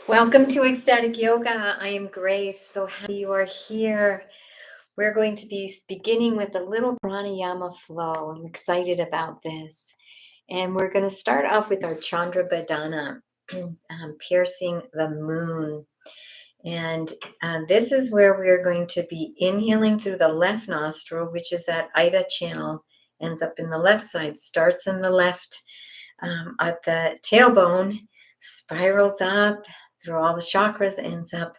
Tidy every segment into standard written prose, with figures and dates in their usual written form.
Welcome to Ecstatic Yoga. I am Grace. So happy you are here. We're going to be beginning with a little pranayama flow. I'm excited about this. And we're going to start off with our Chandra Badana, piercing the moon. And this is where we're going to be inhaling through the left nostril, which is that Ida channel, ends up in the left side, starts in the left at the tailbone, spirals up through all the chakras, ends up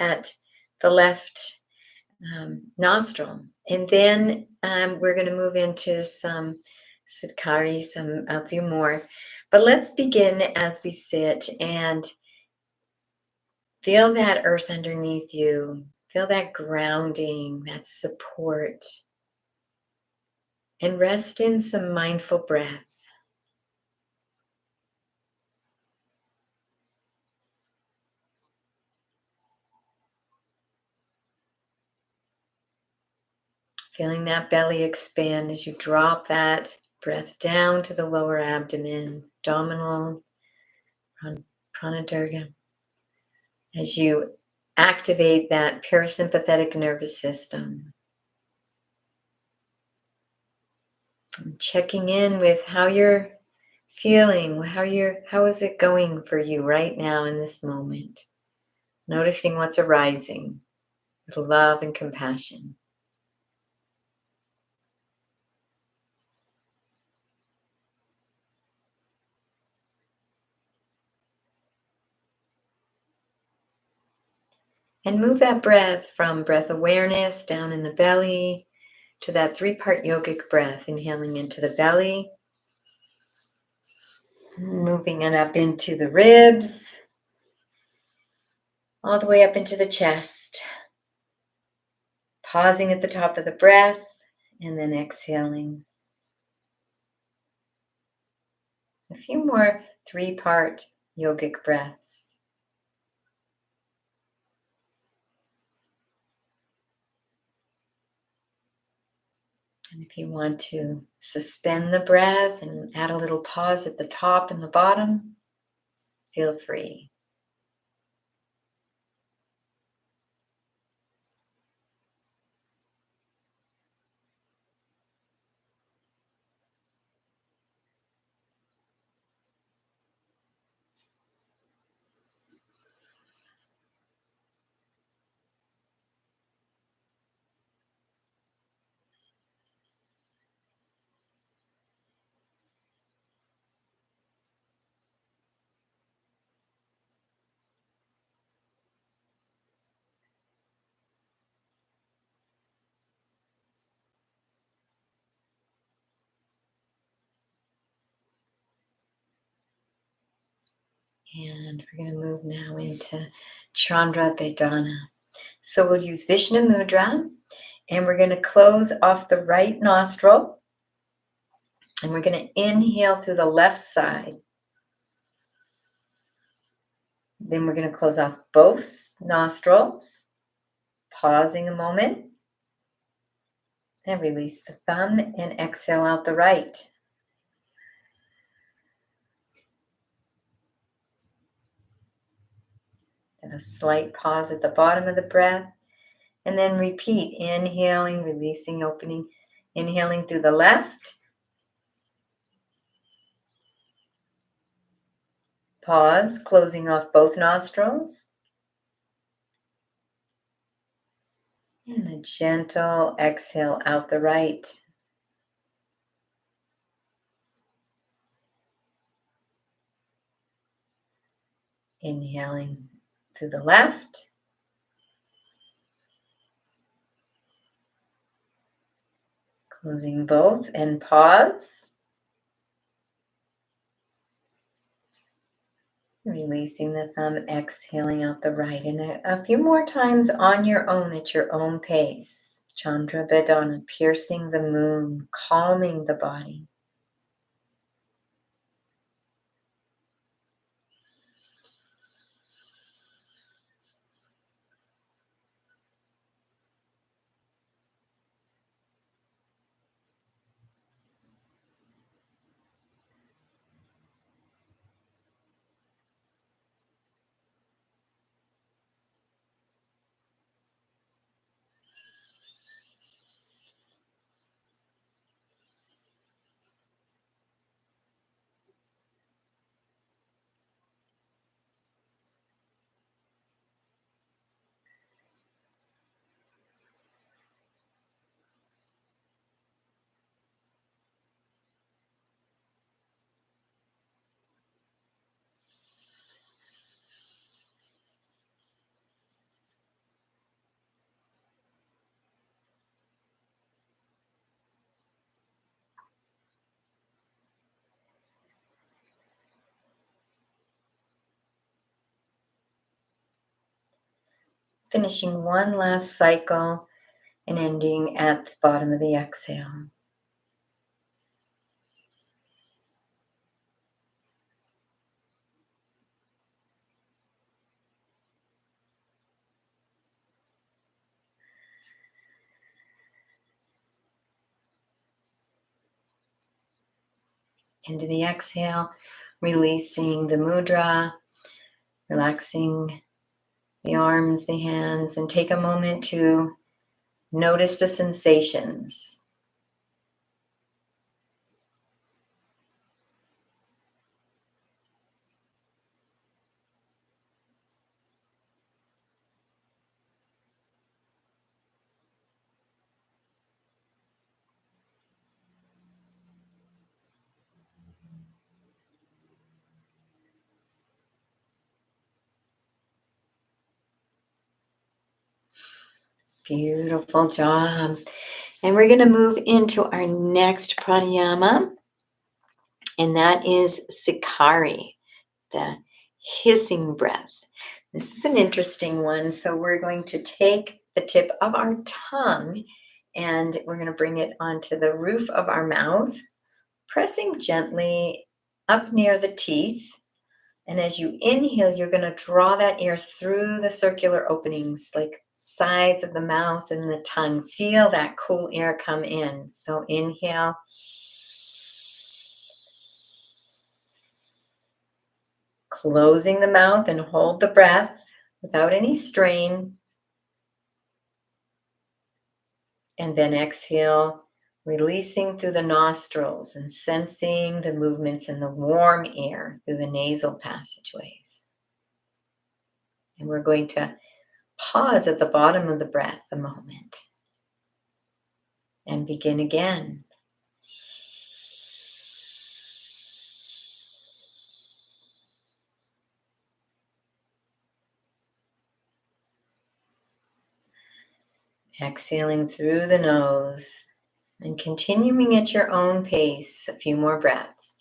at the left nostril. And then we're going to move into some Siddhkari, a few more. But let's begin as we sit and feel that earth underneath you. Feel that grounding, that support. And rest in some mindful breath. Feeling that belly expand as you drop that breath down to the lower abdomen, abdominal, pranadurga. As you activate that parasympathetic nervous system. And checking in with how you're feeling, how is it going for you right now in this moment? Noticing what's arising with love and compassion. And move that breath from breath awareness down in the belly to that 3-part yogic breath, inhaling into the belly, moving it up into the ribs, all the way up into the chest, pausing at the top of the breath, and then exhaling. A few more 3-part yogic breaths. And if you want to suspend the breath and add a little pause at the top and the bottom, feel free. And we're going to move now into Chandra Bedana. So we'll use Vishnu Mudra, and we're going to close off the right nostril, and we're going to inhale through the left side. Then we're going to close off both nostrils, pausing a moment, and release the thumb and exhale out the right. And a slight pause at the bottom of the breath, and then repeat, inhaling, releasing, opening, inhaling through the left, pause, closing off both nostrils, and a gentle exhale out the right. Inhaling through the left, closing both and pause. Releasing the thumb, exhaling out the right. And a few more times on your own at your own pace. Chandra Bedana, piercing the moon, calming the body. Finishing one last cycle and ending at the bottom of the exhale. Into the exhale, releasing the mudra, relaxing the arms, the hands, and take a moment to notice the sensations. Beautiful job. And we're going to move into our next pranayama, and that is Sikari, the hissing breath. This is an interesting one. So we're going to take the tip of our tongue and we're going to bring it onto the roof of our mouth, pressing gently up near the teeth. And as you inhale, you're going to draw that air through the circular openings, like sides of the mouth and the tongue. Feel that cool air come in. So inhale. Closing the mouth and hold the breath without any strain. And then exhale, releasing through the nostrils and sensing the movements in the warm air through the nasal passageways. And we're going to pause at the bottom of the breath a moment and begin again. Exhaling through the nose and continuing at your own pace, a few more breaths.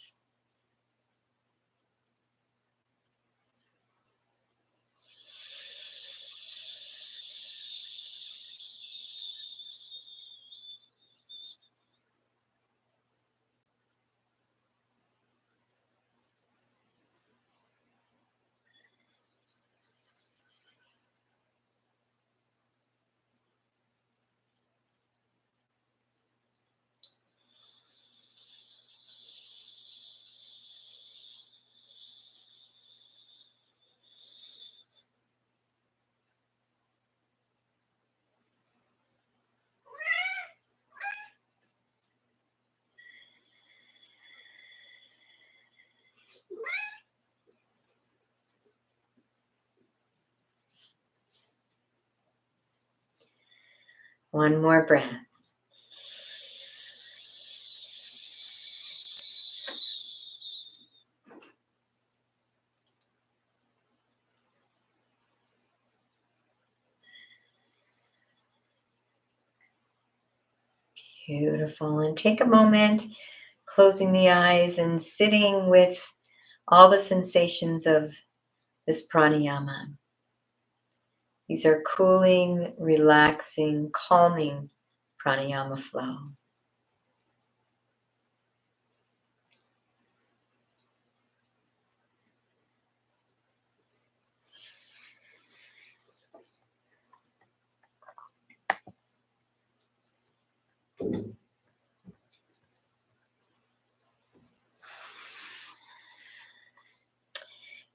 One more breath. Beautiful. And take a moment, closing the eyes and sitting with all the sensations of this pranayama. These are cooling, relaxing, calming pranayama flow.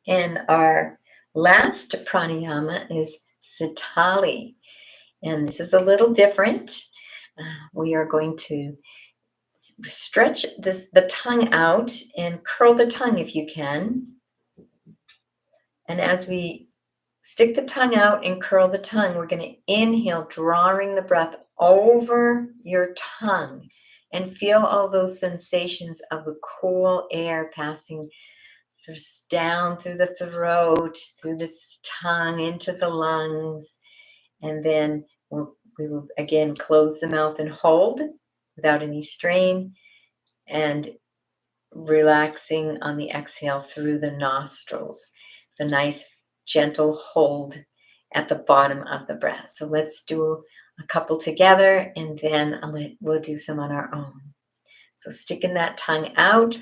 And our last pranayama is Sitali. And this is a little different. We are going to stretch the tongue out and curl the tongue if you can. And as we stick the tongue out and curl the tongue, we're going to inhale, drawing the breath over your tongue. And feel all those sensations of the cool air passing down through the throat, through the tongue, into the lungs. And then we will again close the mouth and hold without any strain. And relaxing on the exhale through the nostrils. The nice gentle hold at the bottom of the breath. So let's do a couple together, and then we'll do some on our own. So sticking that tongue out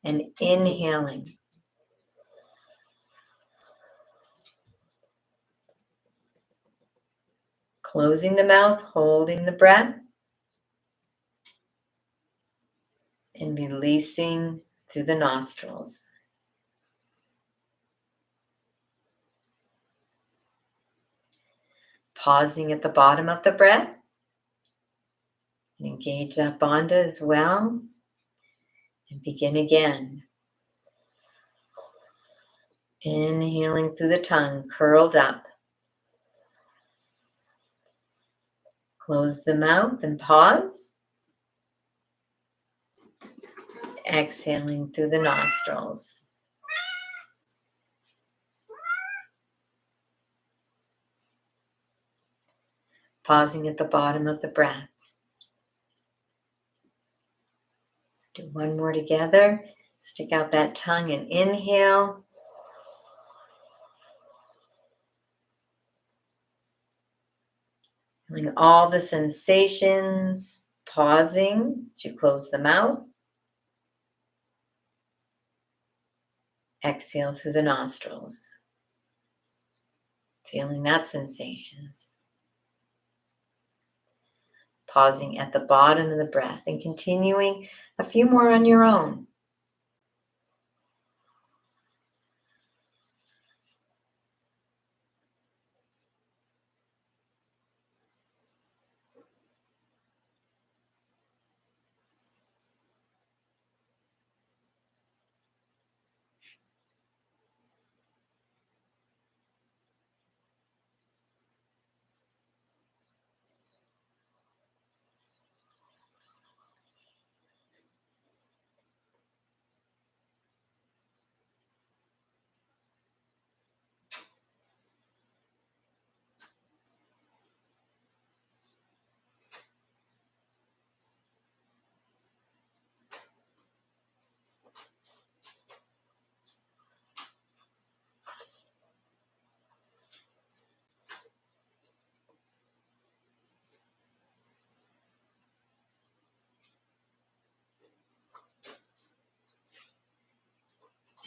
and inhaling. Closing the mouth, holding the breath, and releasing through the nostrils. Pausing at the bottom of the breath. And engage that bandha as well. And begin again. Inhaling through the tongue, curled up. Close the mouth and pause. Exhaling through the nostrils. Pausing at the bottom of the breath. Do one more together. Stick out that tongue and inhale. Feeling all the sensations. Pausing as you close the mouth. Exhale through the nostrils. Feeling that sensations. Pausing at the bottom of the breath and continuing a few more on your own.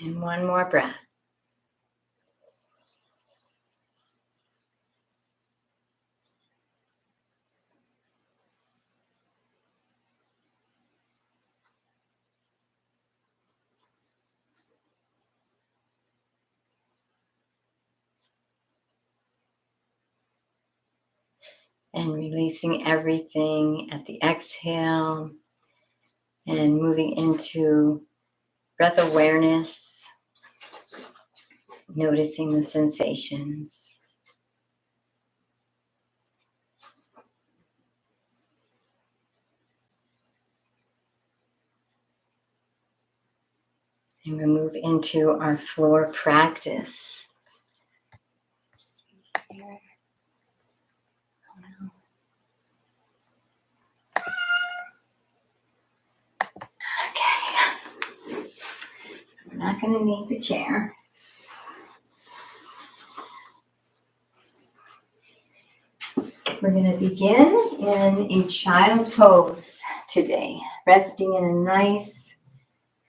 And one more breath. And releasing everything at the exhale. And moving into breath awareness. Noticing the sensations. And we move into our floor practice. Let's see here. Okay. So we're not going to need the chair. We're going to begin in a child's pose today. Resting in a nice,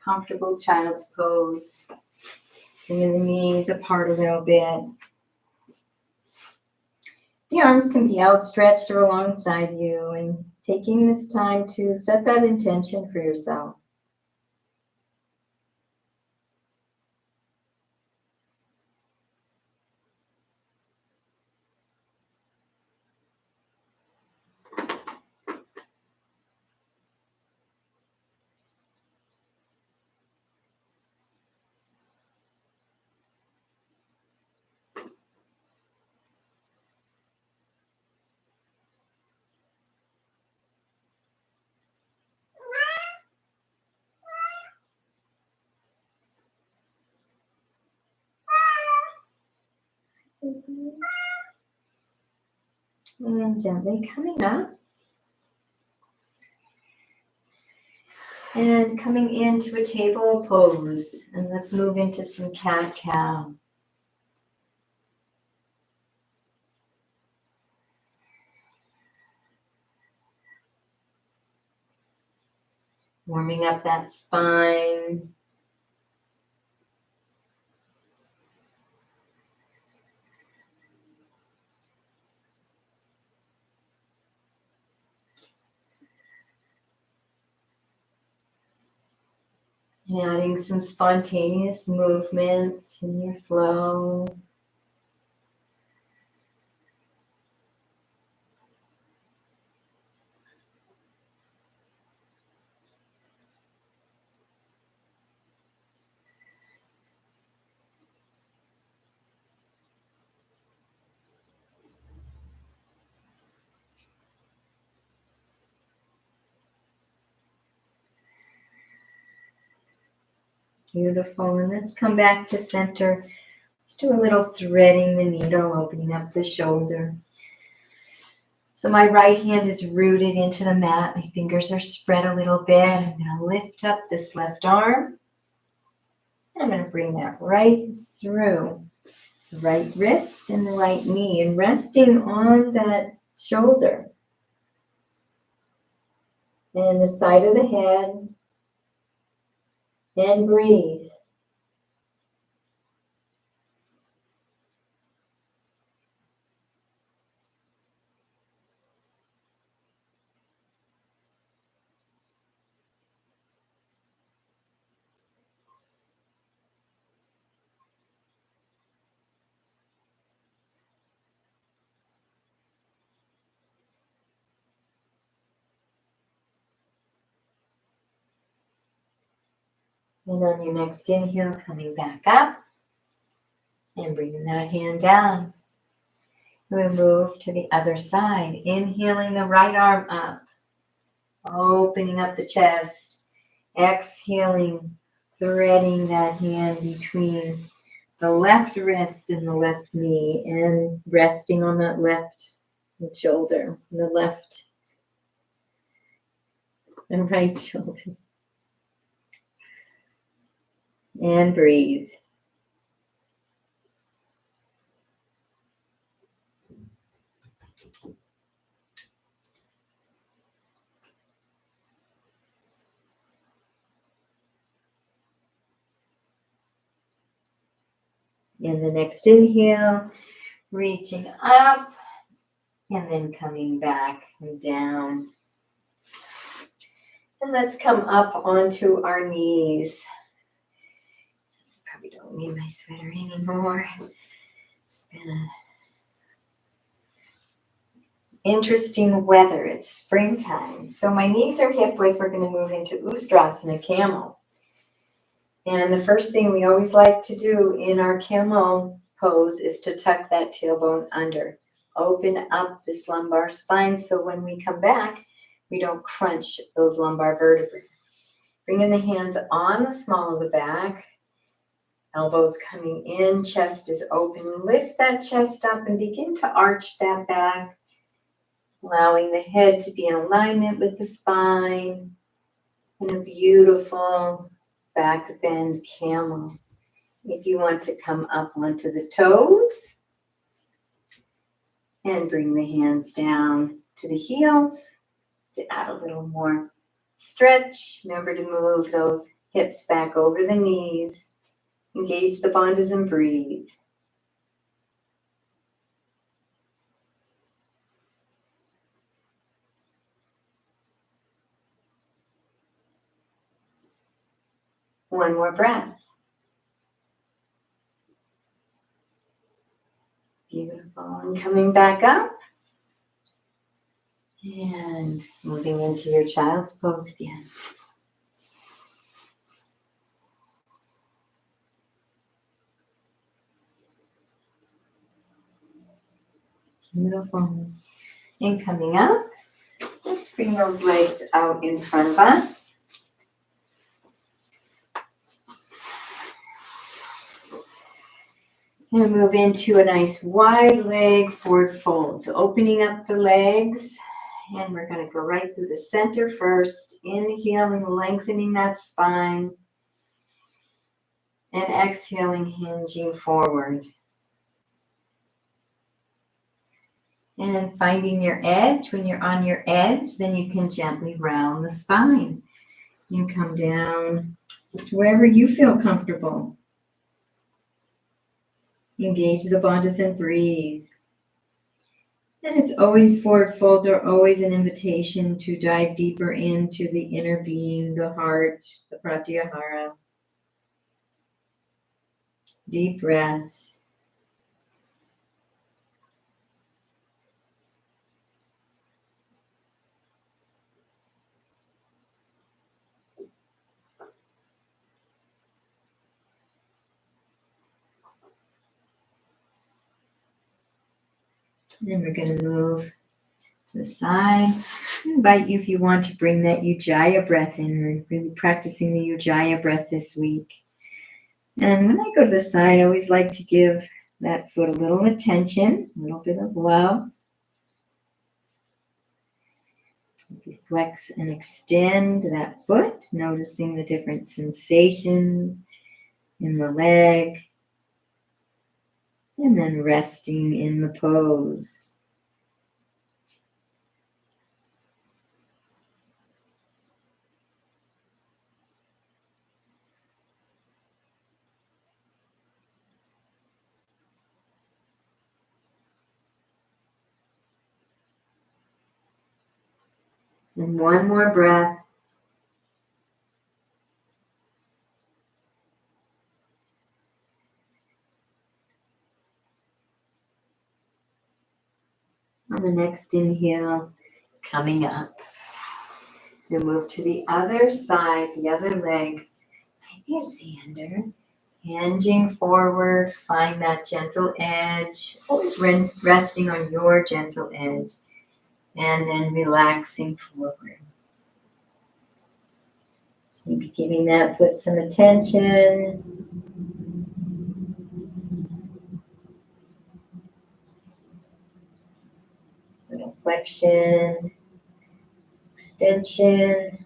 comfortable child's pose. Bringing the knees apart a little bit. The arms can be outstretched or alongside you, and taking this time to set that intention for yourself. And gently coming up. And coming into a table pose. And let's move into some cat-cow. Warming up that spine. And adding some spontaneous movements in your flow. Beautiful. And let's come back to center. Let's do a little threading the needle, opening up the shoulder. So my right hand is rooted into the mat. My fingers are spread a little bit. I'm going to lift up this left arm. And I'm going to bring that right through the right wrist and the right knee and resting on that shoulder. And the side of the head. And breathe. And on your next inhale, coming back up and bringing that hand down. We move to the other side, inhaling the right arm up, opening up the chest, exhaling, threading that hand between the left wrist and the left knee and resting on that left shoulder, the left and right shoulder. And breathe. In the next inhale, reaching up and then coming back and down. And let's come up onto our knees. Probably don't need my sweater anymore. It's been interesting weather. It's springtime. So my knees are hip width. We're going to move into Ustrasana Camel. And the first thing we always like to do in our camel pose is to tuck that tailbone under. Open up this lumbar spine so when we come back, we don't crunch those lumbar vertebrae. Bringing the hands on the small of the back, elbows coming in, chest is open. Lift that chest up and begin to arch that back, allowing the head to be in alignment with the spine in a beautiful back bend camel. If you want to come up onto the toes and bring the hands down to the heels to add a little more stretch. Remember to move those hips back over the knees. Engage the bandhas and breathe. One more breath. Beautiful. And coming back up. And moving into your child's pose again. Beautiful. And coming up, let's bring those legs out in front of us. And move into a nice wide leg forward fold. So opening up the legs, and we're going to go right through the center first. Inhaling, lengthening that spine. And exhaling, hinging forward. And finding your edge. When you're on your edge, then you can gently round the spine. You come down to wherever you feel comfortable. Engage the bandhas and breathe. And it's always forward folds are always an invitation to dive deeper into the inner being, the heart, the pratyahara. Deep breaths. And we're going to move to the side. I invite you, if you want, to bring that ujjia breath in. We're really practicing the ujjia breath this week. And when I go to the side, I always like to give that foot a little attention, a little bit of love. You flex and extend that foot, noticing the different sensations in the leg, and then resting in the pose. And one more breath. On the next inhale, coming up. You'll move to the other side, the other leg. Right there, Xander. Hinging forward, find that gentle edge. Always resting on your gentle edge. And then relaxing forward. Maybe giving that foot some attention. Little flexion, extension.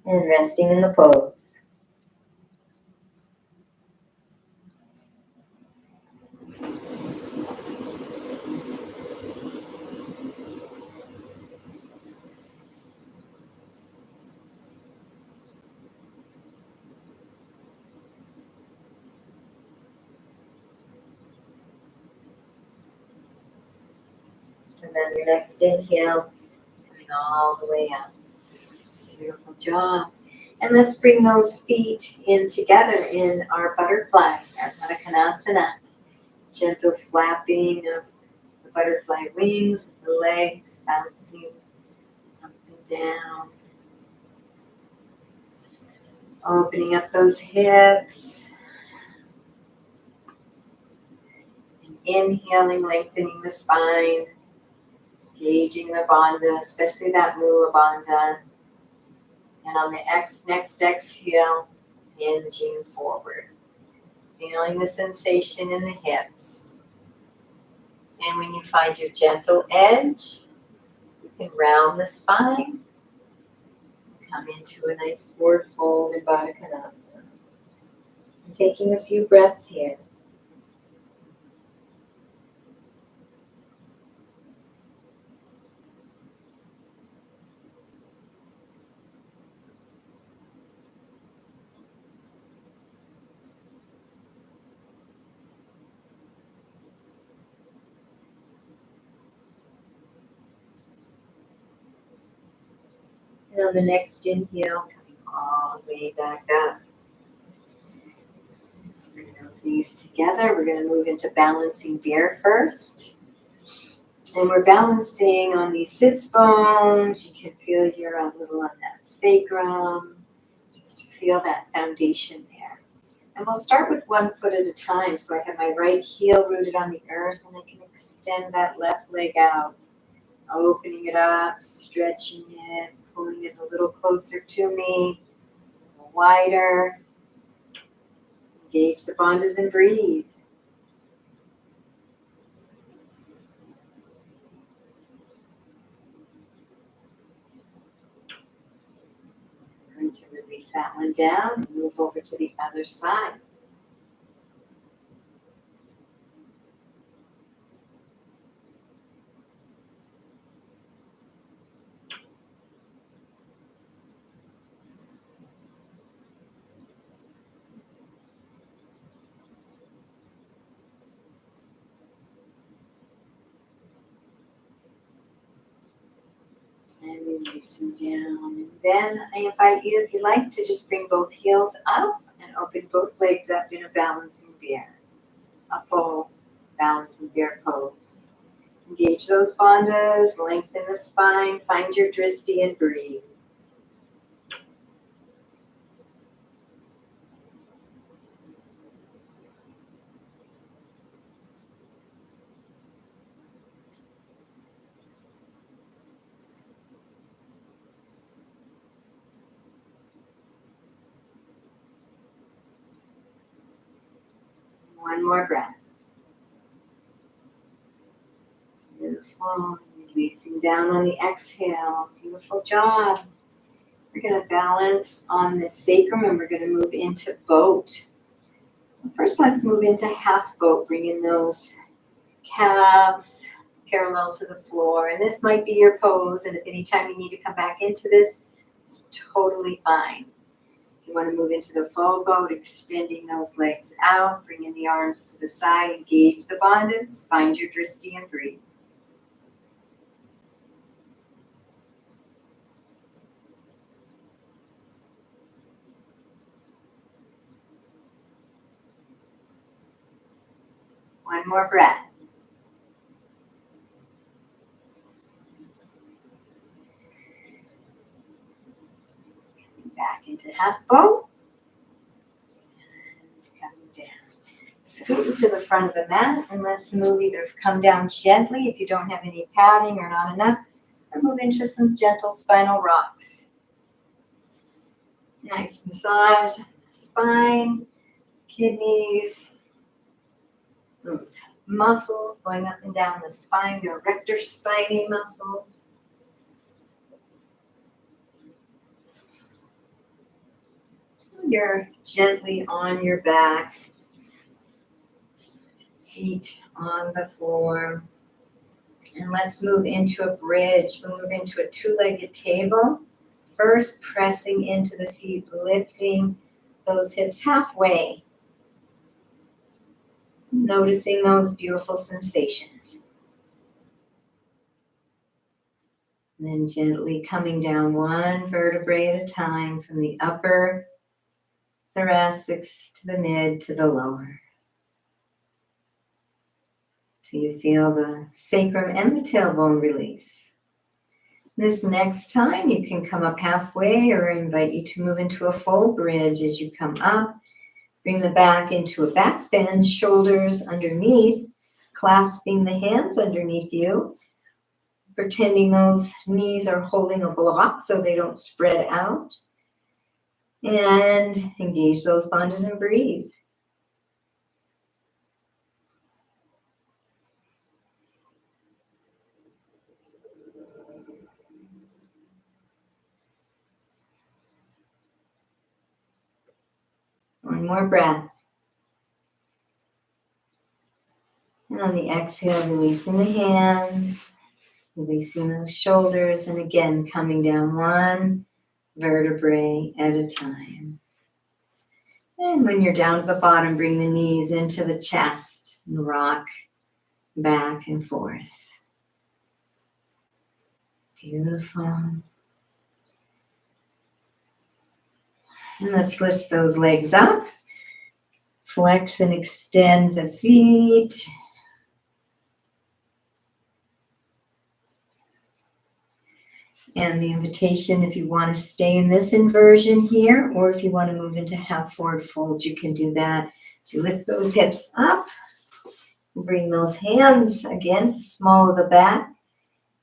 And resting in the pose. And then your next inhale, coming all the way up. Beautiful job. And let's bring those feet in together in our butterfly, our Uttanasana. Gentle flapping of the butterfly wings with the legs bouncing up and down. Opening up those hips. And inhaling, lengthening the spine. Engaging the bandha, especially that Mula bandha. And on the next exhale, hinging forward. Feeling the sensation in the hips. And when you find your gentle edge, you can round the spine. Come into a nice forward fold in Baddha Konasana. And taking a few breaths here. And on the next inhale, coming all the way back up. Let's bring those knees together. We're going to move into balancing bear first. And we're balancing on these sits bones. You can feel you're a little on that sacrum. Just to feel that foundation there. And we'll start with one foot at a time. So I have my right heel rooted on the earth, and I can extend that left leg out. Opening it up, stretching it, pulling it a little closer to me, wider. Engage the bandhas and breathe. I'm going to release that one down and move over to the other side. And release them down. And then I invite you, if you like, to just bring both heels up and open both legs up in a balancing bear. A full balancing bear pose. Engage those bandhas, lengthen the spine, find your drishti and breathe. One more breath. Beautiful. Releasing down on the exhale. Beautiful job. We're going to balance on the sacrum and we're going to move into boat. So first let's move into half boat, bringing those calves parallel to the floor. And this might be your pose, and if anytime you need to come back into this, it's totally fine. If you want to move into the full boat, extending those legs out, bringing the arms to the side, engage the bandhas, find your drishti and breathe. One more breath. Back into half boat. Coming down. Scoot to the front of the mat and let's move, either come down gently if you don't have any padding or not enough, or move into some gentle spinal rocks. Nice massage, spine, kidneys, those muscles going up and down the spine, the erector spinae muscles. You're gently on your back, feet on the floor. And let's move into a bridge. We'll move into a two-legged table. First, pressing into the feet, lifting those hips halfway. Noticing those beautiful sensations. And then gently coming down one vertebrae at a time from the upper thoracics to the mid to the lower. Till you feel the sacrum and the tailbone release. This next time you can come up halfway, or I invite you to move into a full bridge as you come up. Bring the back into a back bend, shoulders underneath, clasping the hands underneath you, pretending those knees are holding a block so they don't spread out. And engage those bandhas and breathe. One more breath. And on the exhale, releasing the hands, releasing those shoulders, and again, coming down one vertebrae at a time. And when you're down at the bottom, bring the knees into the chest and rock back and forth. Beautiful. And let's lift those legs up. Flex and extend the feet. And the invitation, if you want to stay in this inversion here, or if you want to move into half forward fold, you can do that. So lift those hips up. Bring those hands again, small of the back.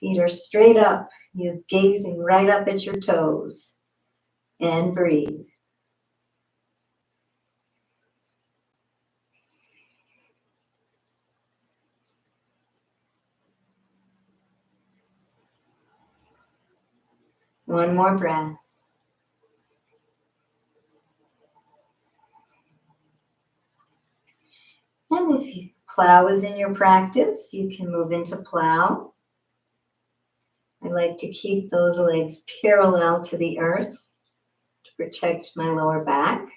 Feet are straight up. You're gazing right up at your toes. And breathe. One more breath. And if plow is in your practice, you can move into plow. I like to keep those legs parallel to the earth to protect my lower back.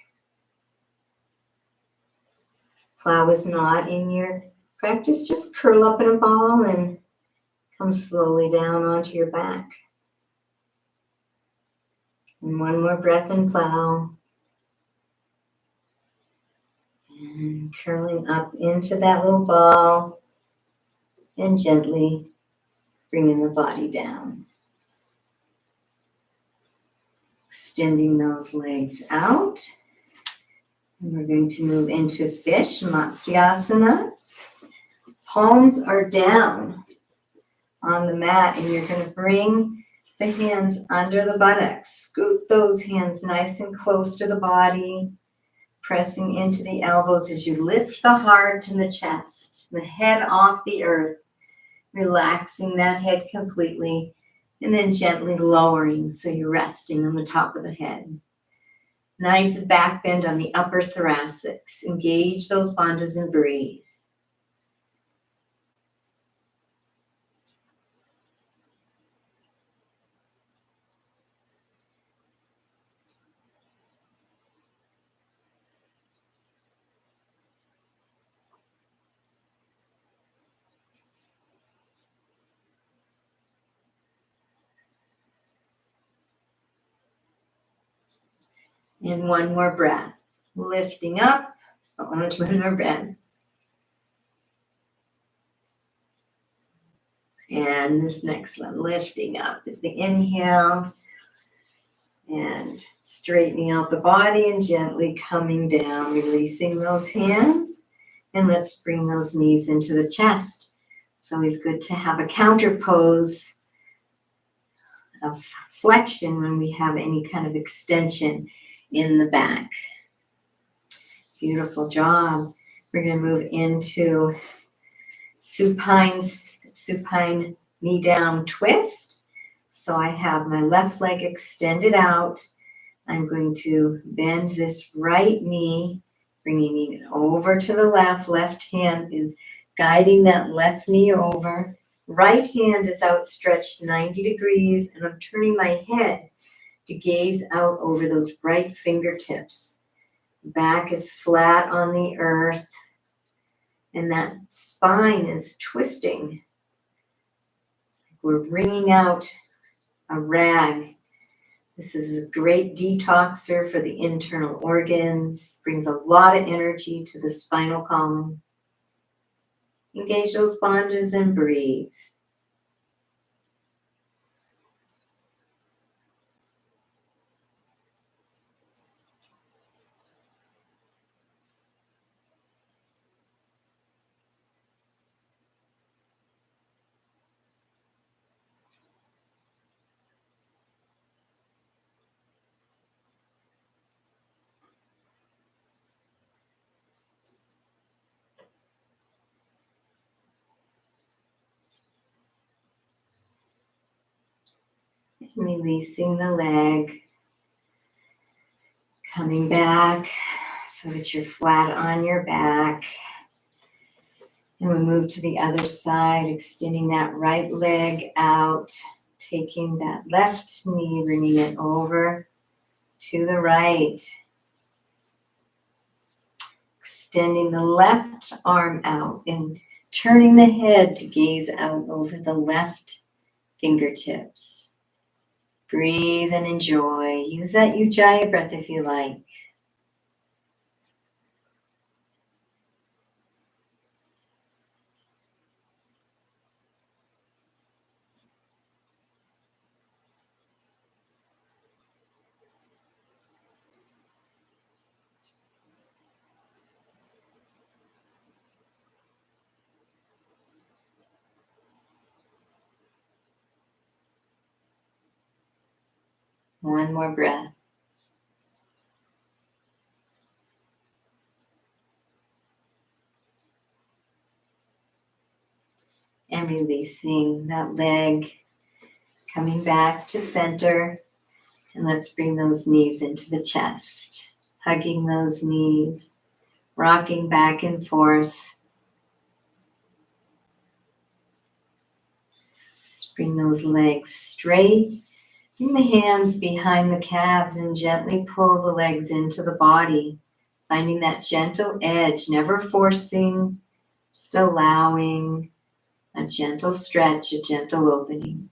Plow is not in your practice, just curl up in a ball and come slowly down onto your back. And one more breath and plow. And curling up into that little ball and gently bringing the body down. Extending those legs out. And we're going to move into fish, Matsyasana. Palms are down on the mat, and you're going to bring the hands under the buttocks. Scoop those hands nice and close to the body, pressing into the elbows as you lift the heart and the chest, the head off the earth, relaxing that head completely, and then gently lowering so you're resting on the top of the head. Nice back bend on the upper thoracics. Engage those bandhas and breathe. And one more breath. Lifting up, one more breath. And this next one, lifting up at the inhale and straightening out the body and gently coming down, releasing those hands. And let's bring those knees into the chest. It's always good to have a counter pose of flexion when we have any kind of extension in the back. Beautiful job. We're going to move into supine knee down twist. So I have my left leg extended out. I'm going to bend this right knee, bringing it over to the left. Left hand is guiding that left knee over. Right hand is outstretched 90 degrees, and I'm turning my head to gaze out over those right fingertips. Back is flat on the earth, and that spine is twisting. We're bringing out a rag. This is a great detoxer for the internal organs, brings a lot of energy to the spinal column. Engage those bandhas and breathe. Releasing the leg, coming back so that you're flat on your back. And we move to the other side, extending that right leg out, taking that left knee, bringing it over to the right. Extending the left arm out and turning the head to gaze out over the left fingertips. Breathe and enjoy. Use that ujjia breath if you like. One more breath. And releasing that leg, coming back to center. And let's bring those knees into the chest, hugging those knees, rocking back and forth. Let's bring those legs straight. Bring the hands behind the calves and gently pull the legs into the body, finding that gentle edge, never forcing, just allowing a gentle stretch, a gentle opening.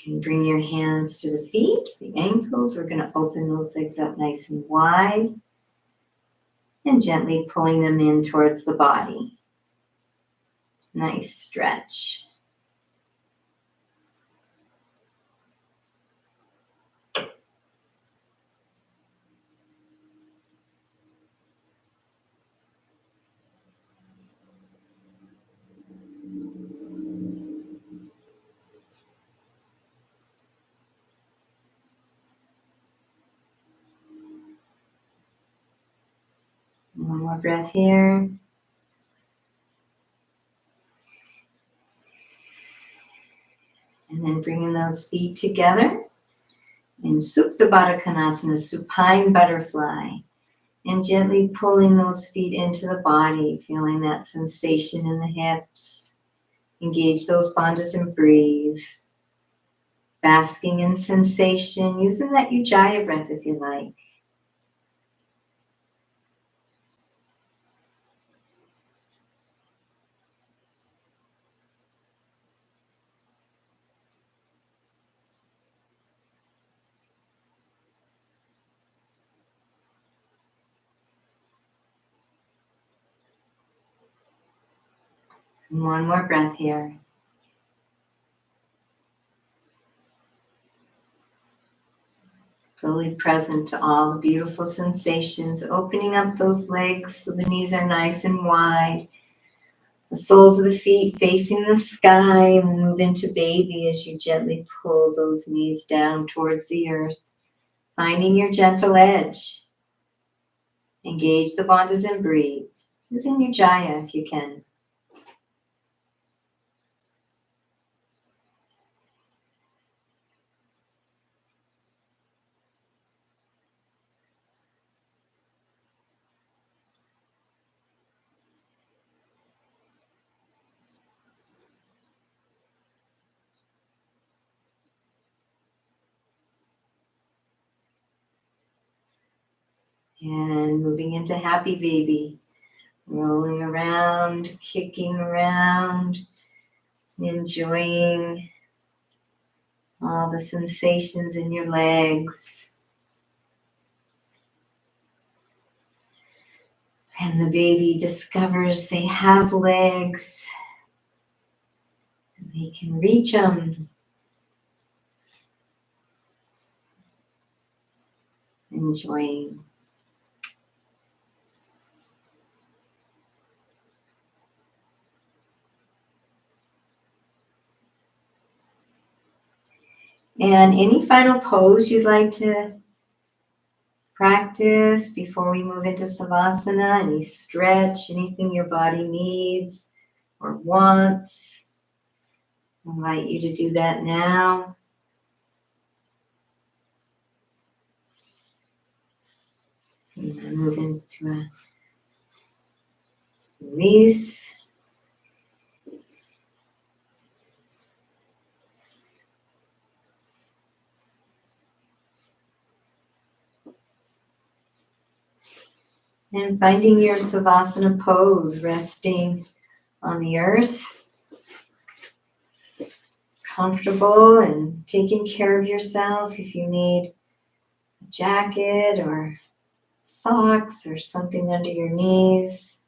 You can bring your hands to the feet, the ankles. We're going to open those legs up nice and wide and gently pulling them in towards the body. Nice stretch. One more breath here. And then bringing those feet together in Supta Baddha Konasana, supine butterfly. And gently pulling those feet into the body, feeling that sensation in the hips. Engage those bandhas and breathe. Basking in sensation, using that ujjia breath if you like. And one more breath here. Fully present to all the beautiful sensations, opening up those legs so the knees are nice and wide. The soles of the feet facing the sky, and we'll move into baby as you gently pull those knees down towards the earth, finding your gentle edge. Engage the bandhas and breathe. Using ujjia if you can. And moving into happy baby. Rolling around, kicking around, enjoying all the sensations in your legs. And the baby discovers they have legs. And they can reach them. Enjoying. And any final pose you'd like to practice before we move into Savasana? Any stretch, anything your body needs or wants? I invite you to do that now. And then move into a release. And finding your Savasana pose, resting on the earth, comfortable and taking care of yourself. If you need a jacket or socks or something under your knees,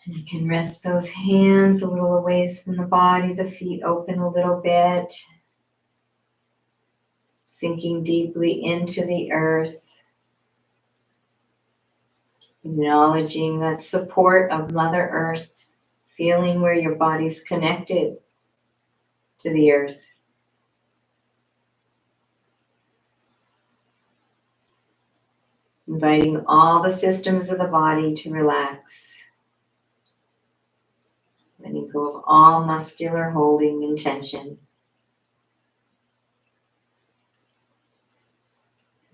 and you can rest those hands a little away from the body, the feet open a little bit, sinking deeply into the earth. Acknowledging that support of Mother Earth, feeling where your body's connected to the earth. Inviting all the systems of the body to relax. Letting go of all muscular holding and tension.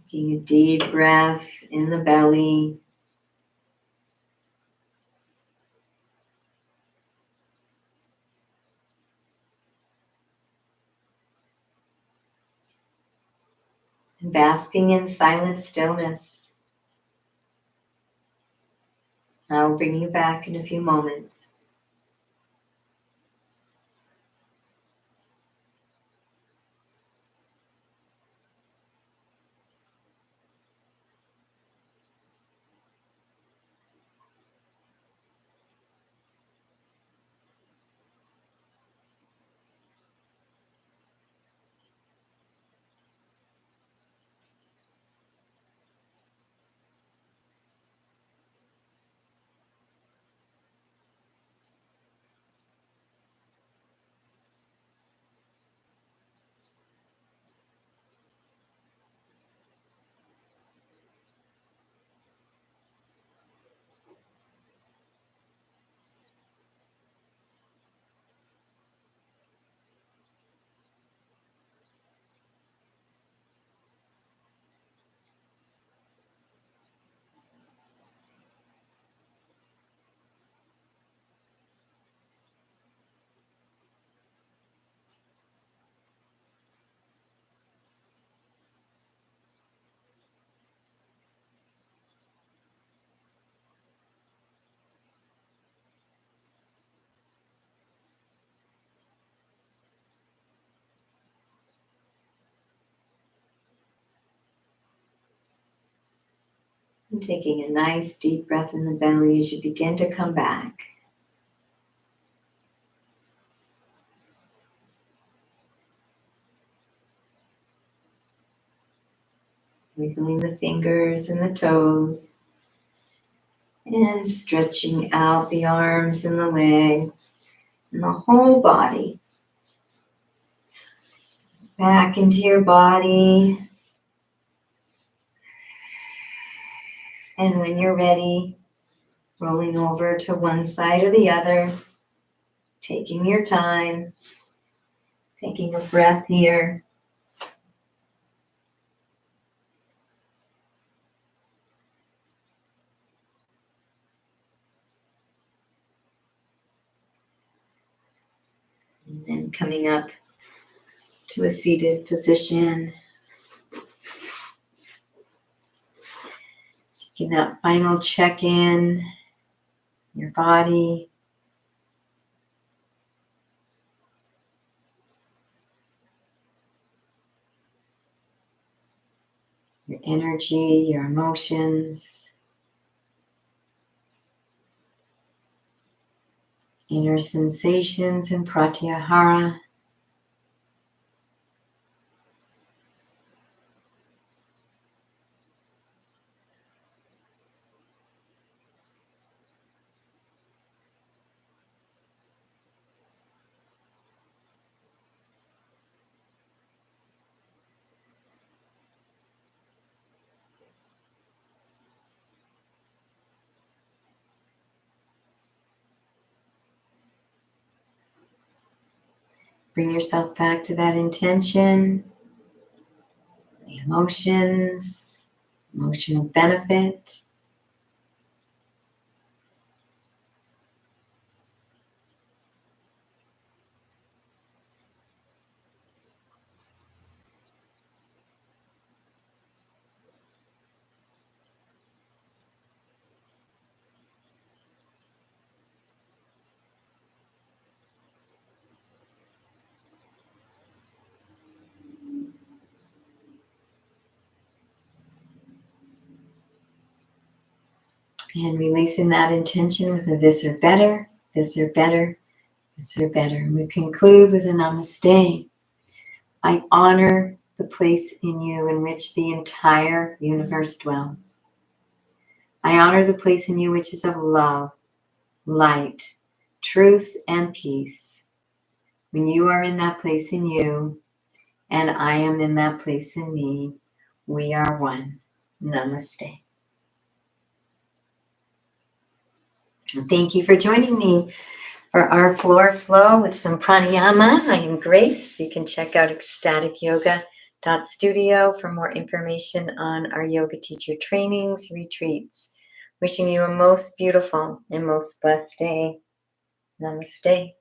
Taking a deep breath in the belly. And basking in silent stillness. I'll bring you back in a few moments. taking a nice deep breath in the belly as you begin to come back. Wiggling the fingers and the toes. And stretching out the arms and the legs and the whole body. Back into your body. And when you're ready, rolling over to one side or the other, taking your time, taking a breath here. And then coming up to a seated position. Taking that final check-in, your body. Your energy, your emotions. Inner sensations and pratyahara. Bring yourself back to that intention, the emotions, emotional benefit. And releasing that intention with a this or better, this or better, this or better. And we conclude with a namaste. I honor the place in you in which the entire universe dwells. I honor the place in you which is of love, light, truth, and peace. When you are in that place in you, and I am in that place in me, we are one. Namaste. Thank you for joining me for our floor flow with some pranayama. I am Grace. You can check out ecstaticyoga.studio for more information on our yoga teacher trainings, retreats. Wishing you a most beautiful and most blessed day. Namaste.